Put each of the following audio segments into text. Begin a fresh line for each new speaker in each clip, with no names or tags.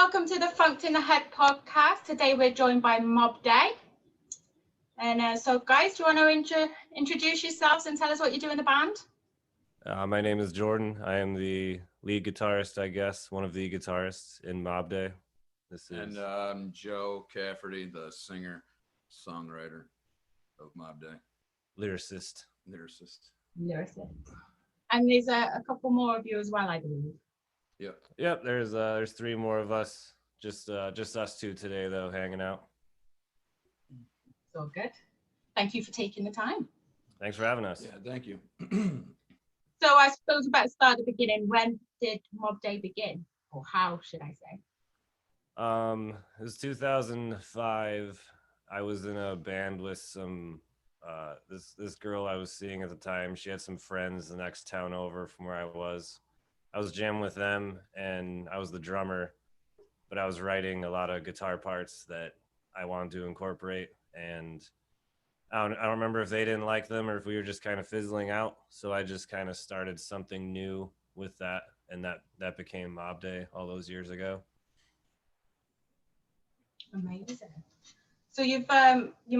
welcome to the Funked in the Head podcast. Today we're joined by Mobday. And guys, do you want to introduce yourselves and tell us what you do in the band?
My name is Jordan. I am the lead guitarist, I guess, one of the guitarists in Mobday.
And I'm Joe Cafferty, the singer, songwriter of Mobday.
Lyricist.
Lyricist. And there's a couple more of you as well, I believe.
Yep. There's three more of us. Just us two today, though, hanging out.
It's all good. Thank you for taking the time.
Thanks for having us.
Yeah, thank you.
So I suppose about to start at the beginning. When did Mobday begin, or how should I say?
It was 2005. I was in a band with some this girl I was seeing at the time. She had some friends the next town over from where I was. I was jamming with them, and I was the drummer, but I was writing a lot of guitar parts that I wanted to incorporate, and I don't remember if they didn't like them or if we were just kind of fizzling out. So I just kind of started something new with that, and that became Mobday all those years ago.
Amazing. So you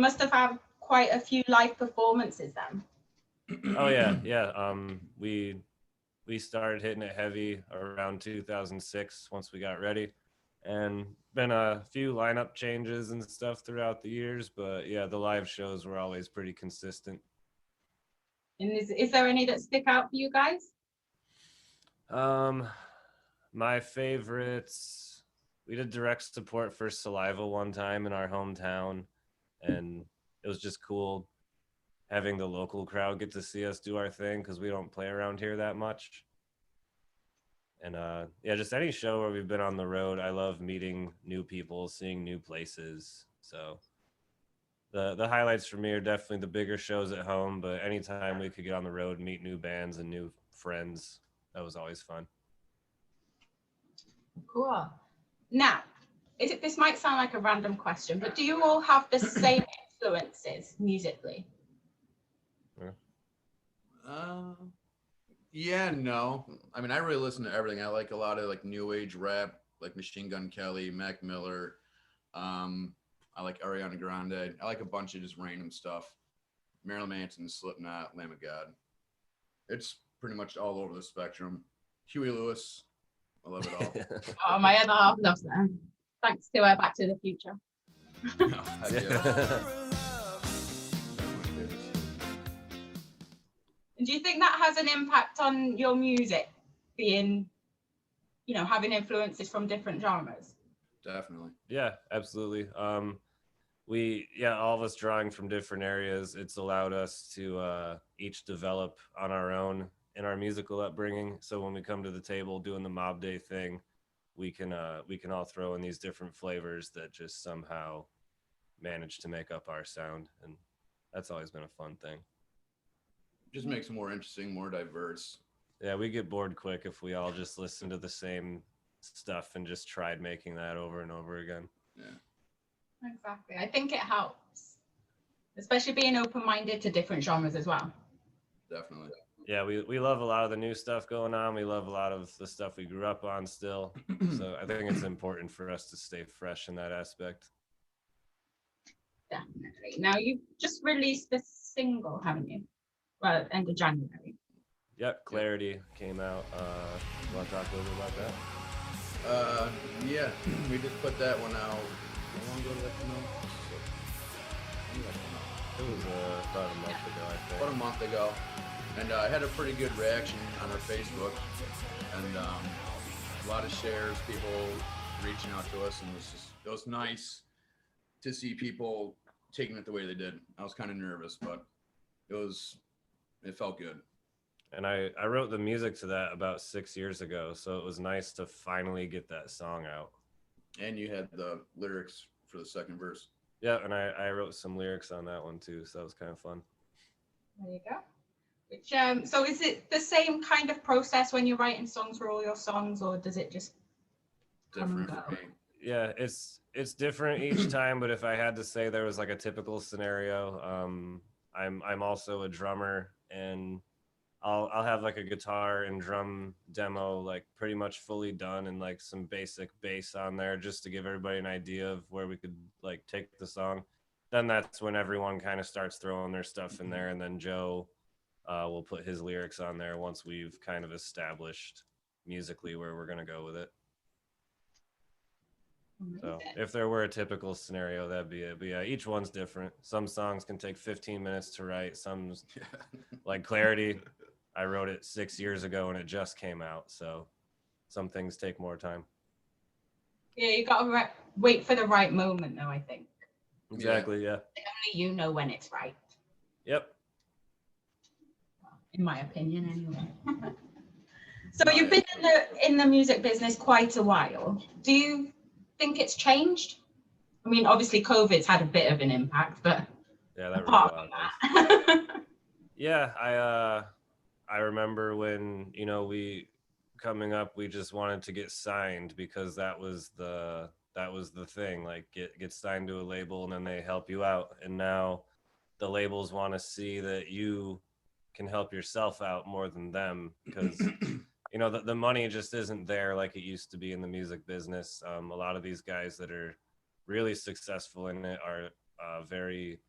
must have had quite a few live performances then.
Oh yeah. We started hitting it heavy around 2006 once we got ready, and been a few lineup changes and stuff throughout the years, but yeah, the live shows were always pretty consistent.
And is there any that stick out for you guys?
My favorites, we did direct support for Saliva one time in our hometown, and it was just cool having the local crowd get to see us do our thing because we don't play around here that much. And just any show where we've been on the road, I love meeting new people, seeing new places. So the highlights for me are definitely the bigger shows at home, but anytime we could get on the road, meet new bands and new friends, that was always fun.
Cool. Now, this might sound like a random question, but do you all have the same influences musically?
Yeah, no. I mean, I really listen to everything. I like a lot of like new age rap, like Machine Gun Kelly, Mac Miller. I like Ariana Grande. I like a bunch of just random stuff. Marilyn Manson, Slipknot, Lamb of God. It's pretty much all over the spectrum. Huey Lewis. I love it all.
Oh, my other half loves them. Thanks to Back to the Future. And do you think that has an impact on your music, being, having influences from different genres?
Definitely.
Yeah, absolutely. All of us drawing from different areas, it's allowed us to each develop on our own in our musical upbringing. So when we come to the table doing the Mobday thing, we can all throw in these different flavors that just somehow manage to make up our sound, and that's always been a fun thing.
Just makes it more interesting, more diverse.
Yeah, we get bored quick if we all just listen to the same stuff and just tried making that over and over again.
Yeah.
Exactly. I think it helps, especially being open-minded to different genres as well.
Definitely.
Yeah, we love a lot of the new stuff going on. We love a lot of the stuff we grew up on still. So I think it's important for us to stay fresh in that aspect.
Definitely. Now, you've just released a single, haven't you? Well, end of January.
Yep, Clarity came out. You want to talk a little bit about that?
Yeah, we just put that one out. How long ago did that come out?
It was about a month ago, I think.
About a month ago. And I had a pretty good reaction on our Facebook. And a lot of shares, people reaching out to us. And it was nice to see people taking it the way they did. I was kind of nervous, but it felt good.
And I wrote the music to that about 6 years ago, so it was nice to finally get that song out.
And you had the lyrics for the second verse.
Yeah, and I wrote some lyrics on that one too, so that was kind of fun.
There you go. Which so is it the same kind of process when you're writing songs for all your songs, or does it just
Different for me.
Yeah, it's different each time, but if I had to say there was like a typical scenario, I'm also a drummer, and I'll have like a guitar and drum demo like pretty much fully done and like some basic bass on there just to give everybody an idea of where we could like take the song. Then that's when everyone kind of starts throwing their stuff in there, and then Joe will put his lyrics on there once we've kind of established musically where we're gonna go with it. So if there were a typical scenario, that'd be it. But yeah, each one's different. Some songs can take 15 minutes to write. Some, like Clarity, I wrote it 6 years ago and it just came out. So some things take more time.
Yeah, you got to wait for the right moment, though, I think.
Exactly, yeah.
Only you know when it's right.
Yep.
In my opinion, anyway. So you've been in the music business quite a while. Do you think it's changed? I mean, obviously COVID's had a bit of an impact, but
Yeah, that
apart
really
from that.
Yeah, I remember when, you know, we coming up, we just wanted to get signed because that was the thing, like get signed to a label and then they help you out. And now the labels want to see that you can help yourself out more than them, because you know the money just isn't there like it used to be in the music business. A lot of these guys that are really successful in it are very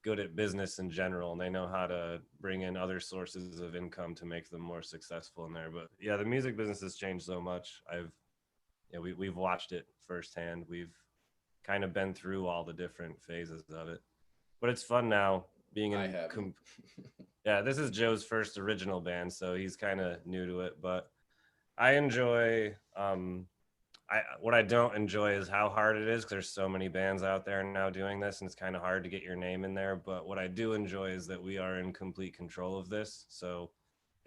good at business in general, and they know how to bring in other sources of income to make them more successful in there. But yeah, the music business has changed so much. We've watched it firsthand. We've kind of been through all the different phases of it, but it's fun now being in yeah, this is Joe's first original band, so he's kind of new to it, but I enjoy what I don't enjoy is how hard it is, because there's so many bands out there now doing this and it's kind of hard to get your name in there. But what I do enjoy is that we are in complete control of this. So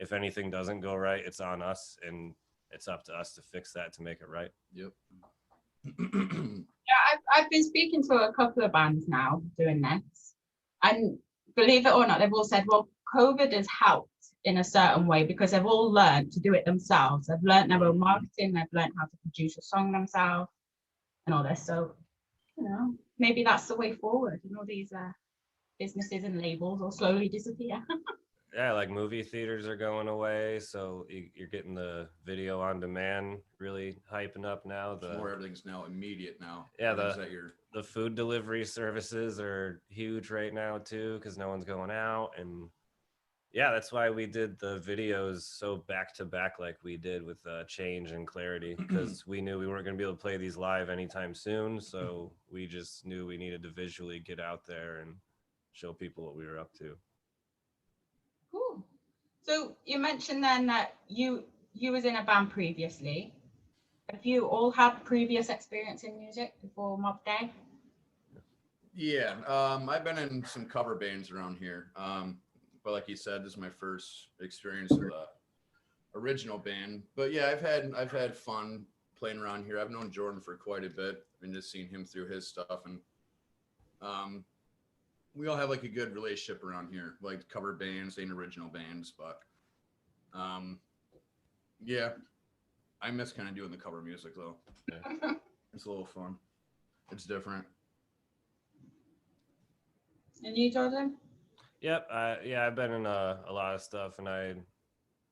if anything doesn't go right, it's on us, and it's up to us to fix that, to make it right.
Yep.
Yeah, I've been speaking to a couple of bands now doing this, and believe it or not, they've all said, well, COVID has helped in a certain way because they've all learned to do it themselves. They've learned their own marketing, they've learned how to produce a song themselves and all this. So, you know, maybe that's the way forward, and all these businesses and labels will slowly disappear.
Yeah, like movie theaters are going away, so you're getting the video on demand really hyping up now.
More everything's now immediate now.
Yeah, the food delivery services are huge right now too, because no one's going out. And yeah, that's why we did the videos so back to back like we did with Change and Clarity, because we knew we weren't going to be able to play these live anytime soon. So we just knew we needed to visually get out there and show people what we were up to.
Cool. So you mentioned then that you was in a band previously. Have you all had previous experience in music before Mobday?
Yeah, I've been in some cover bands around here. But like you said, this is my first experience with a original band. But yeah, I've had fun playing around here. I've known Jordan for quite a bit and just seen him through his stuff, and we all have like a good relationship around here, like cover bands and original bands. But yeah, I miss kind of doing the cover music though. Yeah. It's a little fun. It's different.
And you, Jordan?
Yep. Yeah, I've been in a lot of stuff, and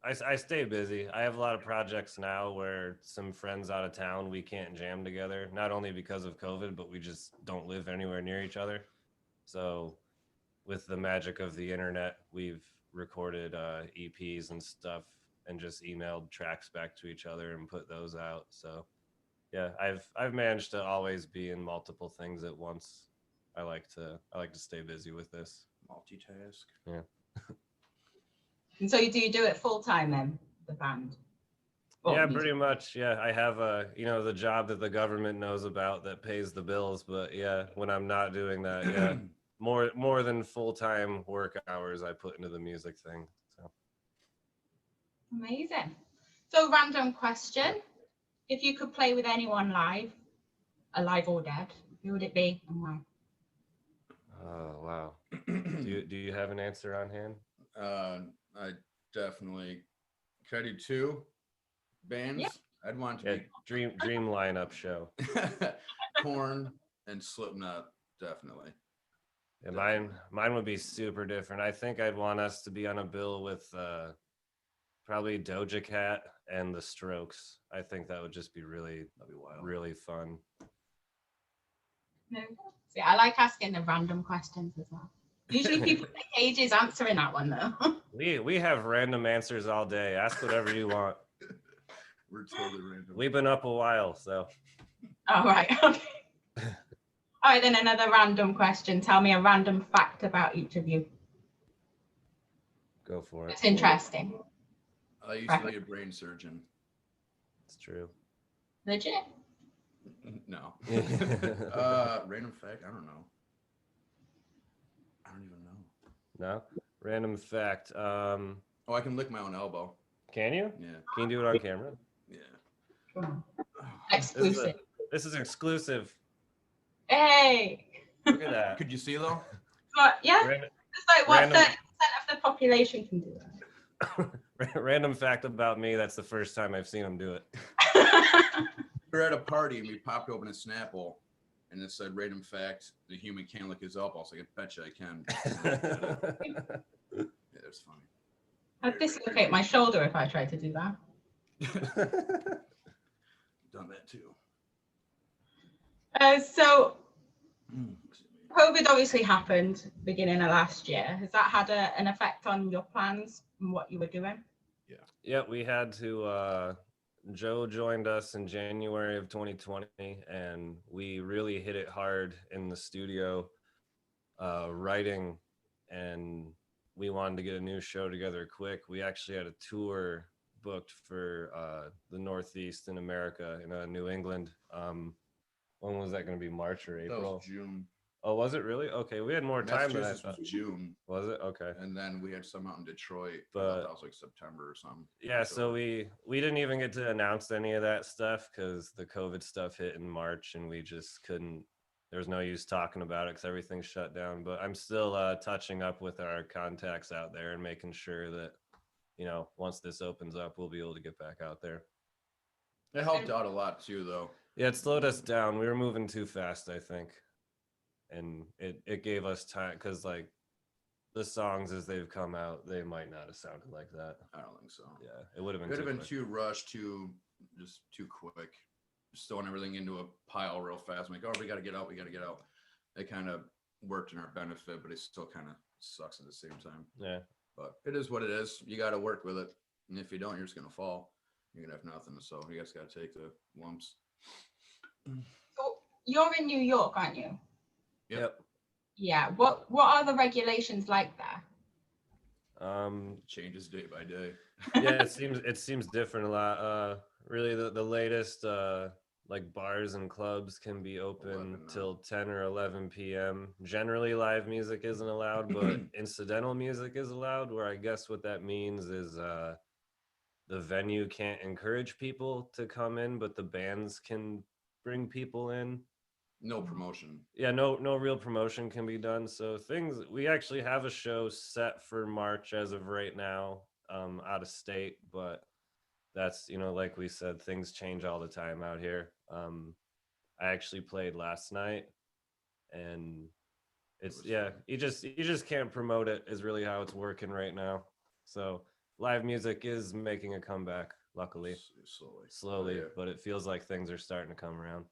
I stay busy. I have a lot of projects now where some friends out of town, we can't jam together, not only because of COVID, but we just don't live anywhere near each other. So with the magic of the internet, we've recorded EPs and stuff and just emailed tracks back to each other and put those out. So yeah, I've managed to always be in multiple things at once. I like to stay busy with this.
Multitask.
Yeah.
And so do you do it full time then, the band?
Yeah, pretty much. Yeah, I have the job that the government knows about that pays the bills. But yeah, when I'm not doing that, yeah, more than full-time work hours I put into the music thing. So
amazing. So random question: if you could play with anyone live, alive or dead, who would it be and why?
Oh wow. Do you have an answer on hand?
I definitely. Could I do two bands?
Yeah.
I'd want to be
dream lineup show.
Korn and Slipknot, definitely.
Yeah, mine would be super different. I think I'd want us to be on a bill with probably Doja Cat and The Strokes. I think that would just be really,
That'd be wild.
really fun.
See, I like asking the random questions as well. Usually people take ages answering that one though.
We have random answers all day. Ask whatever you want.
We're totally random.
We've been up a while, so.
All right. Okay. All right, then another random question. Tell me a random fact about each of you.
Go for it.
It's interesting.
I used to be a brain surgeon.
It's true.
Legit.
No. Random fact? I don't know. I don't even know.
No? Random fact.
Oh, I can lick my own elbow.
Can you?
Yeah.
Can you do it on camera?
Yeah.
Exclusive.
This is exclusive.
Hey.
Look at that.
Could you see though?
But yeah,
Random,
it's like what
random-
30% of the population can do
random fact about me. That's the first time I've seen him do it.
that.
We were at a party and we popped open a Snapple and it said random fact, the human can't lick his elbow. I was like, I bet you I can. Yeah, that's funny.
I'd dislocate my shoulder if I tried to do that.
Done that too.
So
Mm.
COVID obviously happened beginning of last year. Has that had an effect on your plans and what you were doing?
Yeah, we had to. Joe joined us in January of 2020, and we really hit it hard in the studio, writing, and we wanted to get a new show together quick. We actually had a tour booked for the Northeast in America, in New England. When was that going to be? March or
That
April?
was June.
Oh, was it really? Okay, we had more time than I
Massachusetts
thought.
was June,
Was it? Okay.
and then we had some out in Detroit.
But-
That was like September or something.
Yeah, so we didn't even get to announce any of that stuff because the COVID stuff hit in March, and we just couldn't. There was no use talking about it because everything shut down. But I'm still touching up with our contacts out there and making sure that, once this opens up, we'll be able to get back out there.
It helped out a lot too, though.
Yeah, it slowed us down. We were moving too fast, I think, and it gave us time because the songs as they've come out, they might not have sounded like that.
I don't think so.
Yeah, it would have
It
been.
could have been
quick.
too rushed, too quick. Just throwing everything into a pile real fast. I'm like, oh, we got to get out. We got to get out. It kind of worked in our benefit, but it still kind of sucks at the same time.
Yeah.
But it is what it is. You got to work with it. And if you don't, you're just going to fall. You're going to have nothing. So you guys got to take the lumps.
So you're in New York, aren't you?
Yep.
Yeah. What are the regulations like there?
Changes day by day.
Yeah, it seems different a lot. Really, the latest bars and clubs can be open
11 now.
till 10 or 11 p.m. Generally, live music isn't allowed, but incidental music is allowed. Where I guess what that means is the venue can't encourage people to come in, but the bands can bring people in.
No promotion.
Yeah, no real promotion can be done. So we actually have a show set for March as of right now, out of state, but that's, like we said, things change all the time out here. I actually played last night, and you just can't promote it is really how it's working right now. So live music is making a comeback, luckily, slowly,
Yeah.
but it feels like things are starting to come around.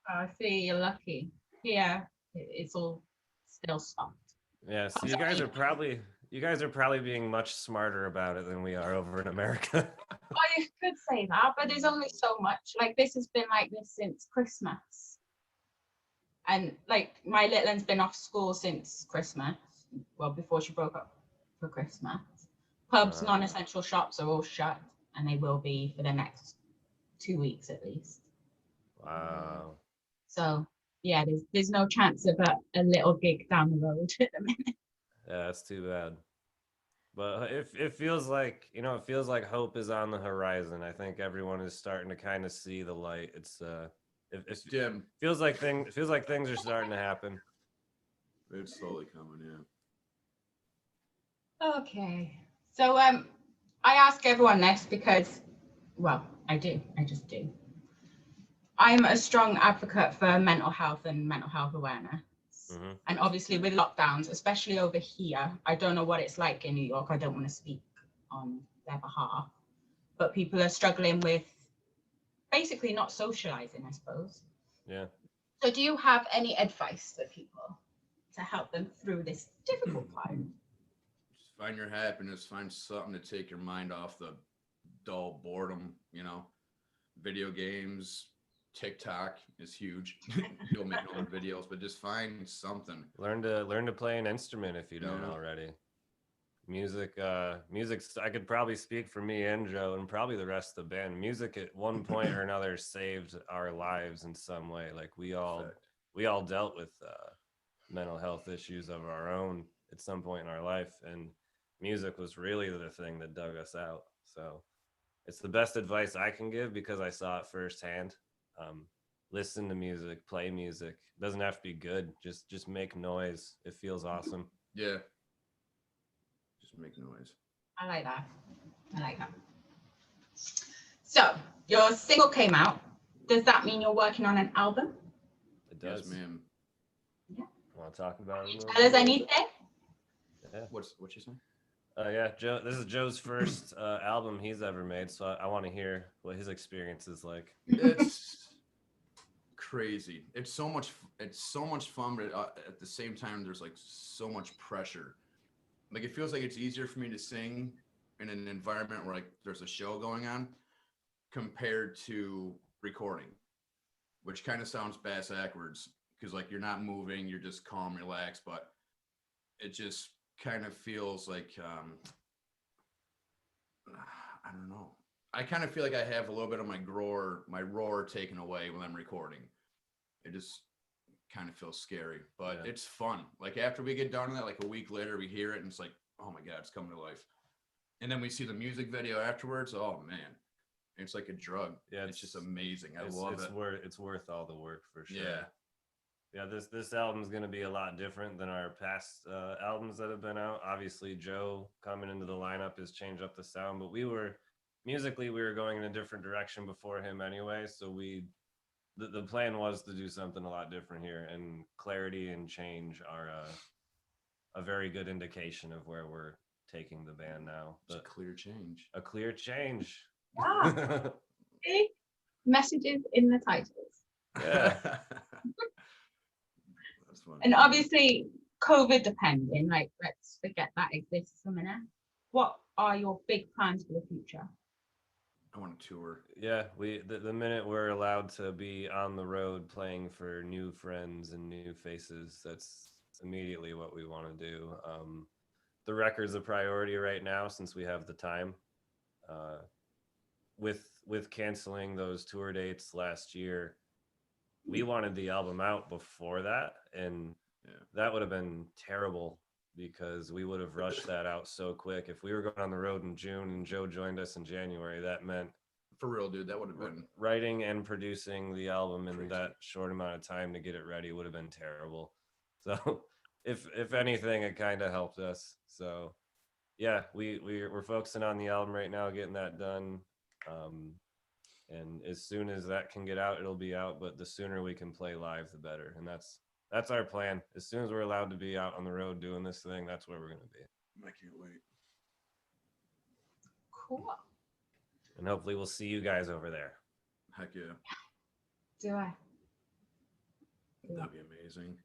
I see, you're lucky. Here, it's all still stopped.
Yeah, so you guys are probably being much smarter about it than we are over in America.
Oh, you could say that, but there's only so much. Like, this has been like this since Christmas. And like, my little one's been off school since Christmas. Well, before she broke up for Christmas. Pubs, non-essential shops are all shut, and they will be for the next 2 weeks at least.
Wow.
So yeah, there's no chance of a little gig down the road at the minute.
Yeah, that's too bad. But it feels like, it feels like hope is on the horizon. I think everyone is starting to kind of see the light. It
Dim.
feels like things are starting to happen.
It's slowly coming, yeah.
Okay. So I ask everyone this because, well, I just do. I'm a strong advocate for mental health and mental health awareness.
Mhm.
And obviously with lockdowns, especially over here, I don't know what it's like in New York. I don't want to speak on their behalf, but people are struggling with basically not socializing, I suppose.
Yeah.
So do you have any advice for people to help them through this difficult time?
Just find your happiness. Find something to take your mind off the dull boredom. Video games, TikTok is huge. People make no videos, but just find something.
Learn to play an instrument if you don't
Yeah.
already. Music, I could probably speak for me and Joe and probably the rest of the band. Music at one point or another saved our lives in some way. Like we all dealt with mental health issues of our own at some point in our life, and music was really the thing that dug us out. So it's the best advice I can give because I saw it firsthand. Listen to music, play music. It doesn't have to be good. Just make noise. It feels awesome.
Yeah. Just make noise.
I like that. So your single came out. Does that mean you're working on an album?
It does.
Yes, ma'am.
Want to talk about it? A little
Tell us
bit?
anything.
Yeah.
What you saying?
Yeah, Joe. This is Joe's first album he's ever made, so I want to hear what his experience is like.
It's crazy. It's so much fun, but at the same time, there's like so much pressure. Like it feels like it's easier for me to sing in an environment where like there's a show going on compared to recording, which kind of sounds bass backwards because like you're not moving, you're just calm, relaxed, but it just kind of feels like I don't know. I kind of feel like I have a little bit of my roar taken away when I'm recording. It just kind of feels scary, but
Yeah.
it's fun. Like after we get done with that, like a week later, we hear it and it's like, oh my God, it's coming to life. And then we see the music video afterwards. Oh man, it's like a drug.
Yeah,
it's just amazing. I love it.
It's worth all the work for sure.
Yeah.
Yeah, this album is going to be a lot different than our past albums that have been out. Obviously, Joe coming into the lineup has changed up the sound, but we were going in a different direction before him anyway. So the plan was to do something a lot different here, and clarity and change are a very good indication of where we're taking the band now.
It's a clear change.
A clear change.
Yeah. Big messages in the titles.
Yeah.
That's funny.
And obviously, COVID depending, like let's forget that exists a minute. What are your big plans for the future?
I want to tour.
Yeah, the minute we're allowed to be on the road playing for new friends and new faces, that's immediately what we want to do. The record's a priority right now since we have the time. With canceling those tour dates last year, we wanted the album out before that, and that would have been terrible because we would have rushed that out so quick. If we were going on the road in June and Joe joined us in January, that meant
For real, dude, that would have been
writing and producing the album in
Crazy.
that short amount of time to get it ready would have been terrible. So if anything, it kind of helped us. So yeah, we're focusing on the album right now, getting that done. And as soon as that can get out, it'll be out. But the sooner we can play live, the better. And that's our plan. As soon as we're allowed to be out on the road doing this thing, that's where we're going to be.
I can't wait.
Cool.
And hopefully we'll see you guys over there.
Heck yeah.
Do I?
That'd be amazing.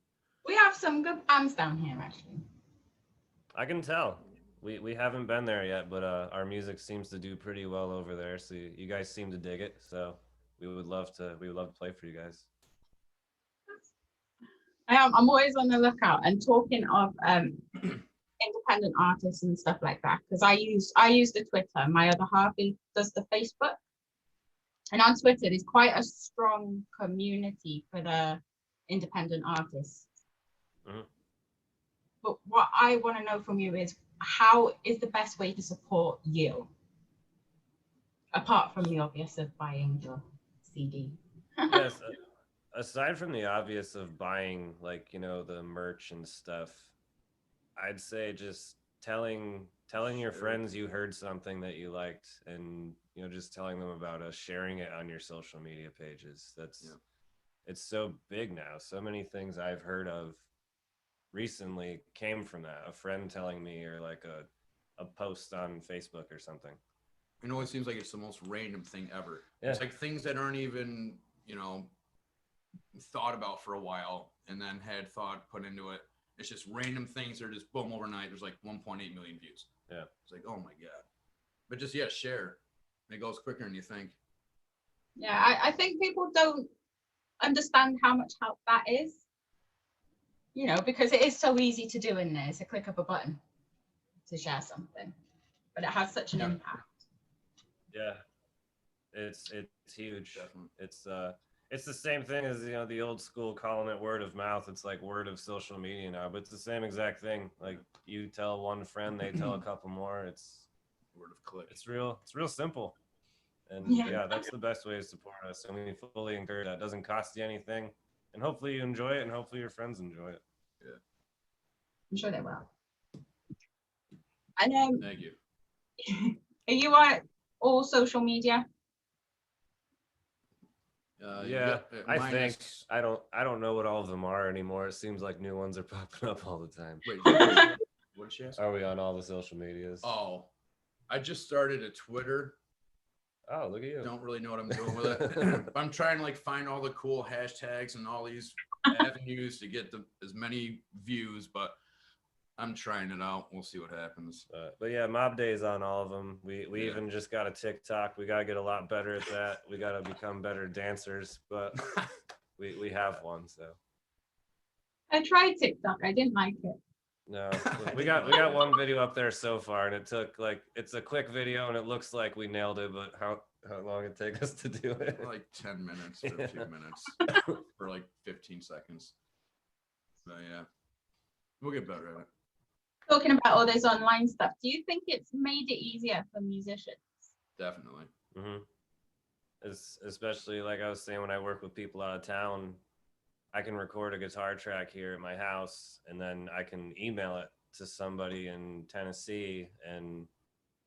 We have some good bands down here, actually.
I can tell. We haven't been there yet, but our music seems to do pretty well over there. So you guys seem to dig it. So we would love to play for you guys.
I'm always on the lookout. And talking of independent artists and stuff like that, because I use the Twitter. My other half does the Facebook, and on Twitter there's quite a strong community for the independent artists.
Mhm.
But what I want to know from you is, how is the best way to support you, apart from the obvious of buying your CD?
Yes. Aside from the obvious of buying, like, the merch and stuff, I'd say just telling your friends you heard something that you liked, and just telling them about us, sharing it on your social media pages. It's so big now. So many things I've heard of recently came from that. A friend telling me, or like a post on Facebook or something.
It always seems like it's the most random thing ever.
Yeah.
It's like things that aren't even, thought about for a while and then had thought put into it. It's just random things that are just boom overnight. There's like 1.8 million views.
Yeah.
It's like, oh my God. But just, share. It goes quicker than you think.
Yeah, I think people don't understand how much help that is. Because it is so easy to do in there. It's a click of a button to share something, but it has such an
Yeah.
impact.
Yeah, it's huge.
Definitely.
It's the same thing as the old school calling it word of mouth. It's like word of social media now, but it's the same exact thing. Like you tell one friend, they tell a couple more. It's
Word of click.
It's real simple. And
Yeah.
yeah, that's the best way to support us. And we fully encourage that. It doesn't cost you anything. And hopefully you enjoy it, and hopefully your friends enjoy it.
Yeah.
I'm sure they will. And
Thank you.
are you on all social media?
Yeah, I think
minus-
I don't know what all of them are anymore. It seems like new ones are popping up all the time.
Wait, what did she ask?
Are we on all the social medias?
Oh, I just started a Twitter.
Oh, look at you.
Don't really know what I'm doing with it. I'm trying to like find all the cool hashtags and all these avenues to get as many views, but I'm trying it out. We'll see what happens.
But yeah, Mobday is on all of them. We
Yeah.
even just got a TikTok. We got to get a lot better at that. We got to become better dancers, but we have one. So
I tried TikTok. I didn't like it.
no, we got one video up there so far, and it took it's a quick video, and it looks like we nailed it. But how long it take us to do it?
Like 10 minutes, 15 minutes, for like 15 seconds. So yeah, we'll get better at it.
Talking about all this online stuff, do you think it's made it easier for musicians?
Definitely.
Mm-hmm. Especially like I was saying, when I work with people out of town, I can record a guitar track here at my house, and then I can email it to somebody in Tennessee, and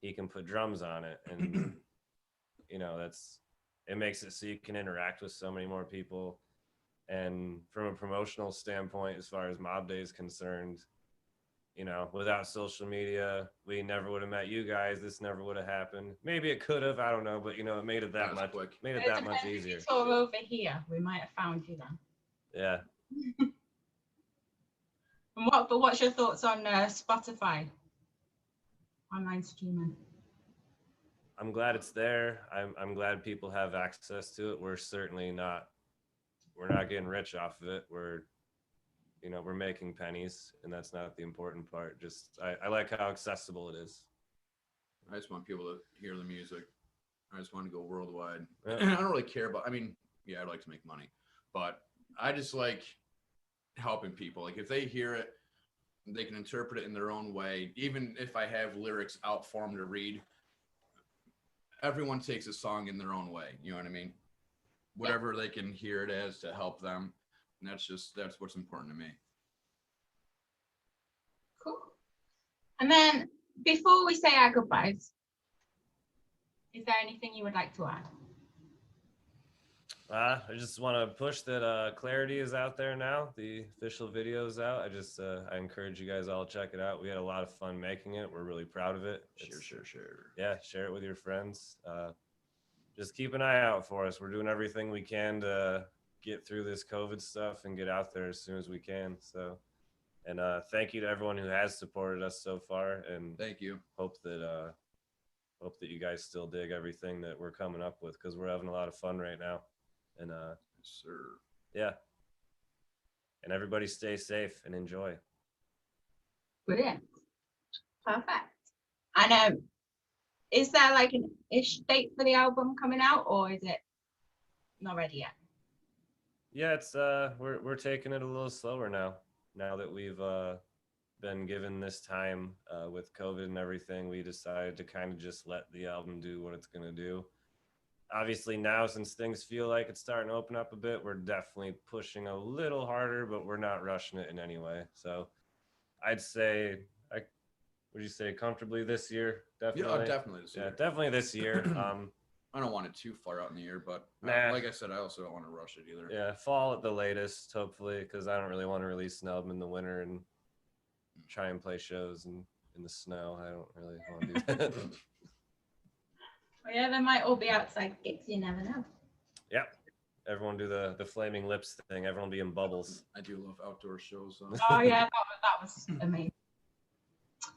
he can put drums on it, and it makes it so you can interact with so many more people. And from a promotional standpoint, as far as Mobday is concerned, without social media, we never would have met you guys. This never would have happened. Maybe it could have, I don't know, but it made it that much
quick.
made it that much easier.
If you tour over here, we might have found you then.
Yeah.
And what's your thoughts on Spotify online streaming?
I'm glad it's there. I'm glad people have access to it. We're not getting rich off of it. We're making pennies, and that's not the important part. Just I like how accessible it is.
I just want people to hear the music. I just want to go worldwide.
Yeah.
I don't really care about, I'd like to make money, but I just like helping people. Like if they hear it, they can interpret it in their own way. Even if I have lyrics out for them to read, everyone takes a song in their own way. You know what I mean? Whatever they can hear it as to help them. And that's what's important to me.
Cool. And then before we say our goodbyes, is there anything you would like to add?
I just want to push that Clarity is out there now. The official video is out. I encourage you guys all to check it out. We had a lot of fun making it. We're really proud of it.
Share.
Yeah, share it with your friends. Just keep an eye out for us. We're doing everything we can to get through this COVID stuff and get out there as soon as we can. So, and thank you to everyone who has supported us so far. And
Thank you.
hope that you guys still dig everything that we're coming up with, because we're having a lot of fun right now. And
Yes, sir.
yeah. And everybody stay safe and enjoy.
Brilliant. Perfect. And is there like an ish date for the album coming out, or is it not ready yet?
Yeah, it's we're taking it a little slower now that we've been given this time with COVID and everything. We decided to kind of just let the album do what it's gonna do. Obviously now, since things feel like it's starting to open up a bit, we're definitely pushing a little harder, but we're not rushing it in any way. So I'd say, would you say comfortably this year? Definitely.
Yeah, definitely this year.
Yeah, definitely this year.
I don't want it too far out in the year, but
Nah.
like I said, I also don't want to rush it either.
Yeah, fall at the latest, hopefully, because I don't really want to release an album in the winter and try and play shows in the snow. I don't really want to do that.
Well, yeah, they might all be outside gigs. You never know.
Yeah. Everyone do the flaming lips thing. Everyone be in bubbles.
I do love outdoor shows. So.
Oh yeah, that was amazing.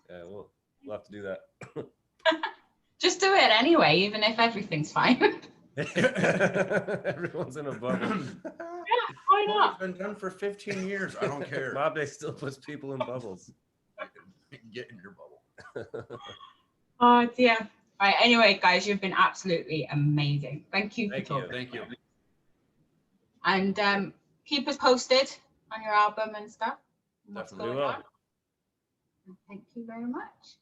Yeah, we'll have to do that.
Just do it anyway, even if everything's fine.
Everyone's in a bubble.
Why
Well,
not?
it's been done for 15 years. I don't care.
Mobday still puts people in bubbles.
Get in your bubble.
Oh dear. Right. Anyway, guys, you've been absolutely amazing. Thank you for
Thank you.
talking.
Thank you.
And keep us posted on your album and stuff. And what's
Definitely
going
will.
on. And thank you very much.